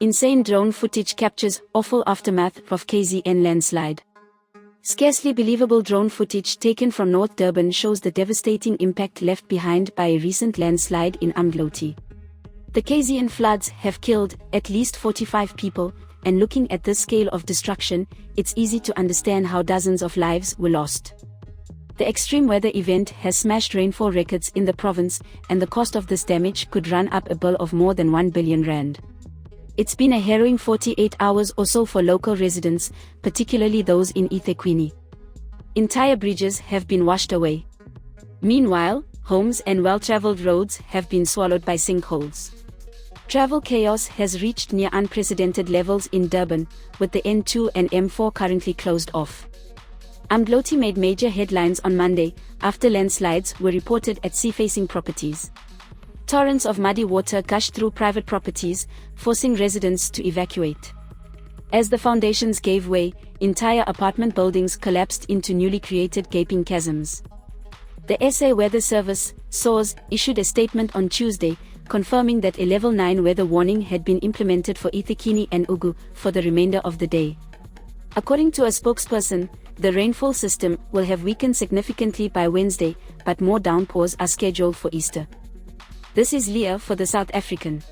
Insane drone footage captures awful aftermath of KZN landslide. Scarcely believable drone footage taken from North Durban shows the devastating impact left behind by a recent landslide in Umdloti. The KZN floods have killed at least 45 people, and looking at this scale of destruction, it's easy to understand how dozens of lives were lost. The extreme weather event has smashed rainfall records in the province, and the cost of this damage could run up a bill of more than 1 billion rand. It's been a harrowing 48 hours or so for local residents, particularly those in eThekwini. Entire bridges have been washed away. Meanwhile, homes and well-traveled roads have been swallowed by sinkholes. Travel chaos has reached near unprecedented levels in Durban, with the N2 and M4 currently closed off. Umdloti made major headlines on Monday, after landslides were reported at sea-facing properties. Torrents of muddy water gushed through private properties, forcing residents to evacuate. As the foundations gave way, entire apartment buildings collapsed into newly created gaping chasms. The SA Weather Service, SAWS, issued a statement on Tuesday, confirming that a level 9 weather warning had been implemented for eThekwini and Ugu for the remainder of the day. According to a spokesperson, the rainfall system will have weakened significantly by Wednesday, but more downpours are scheduled for Easter. This is Leah for the South African.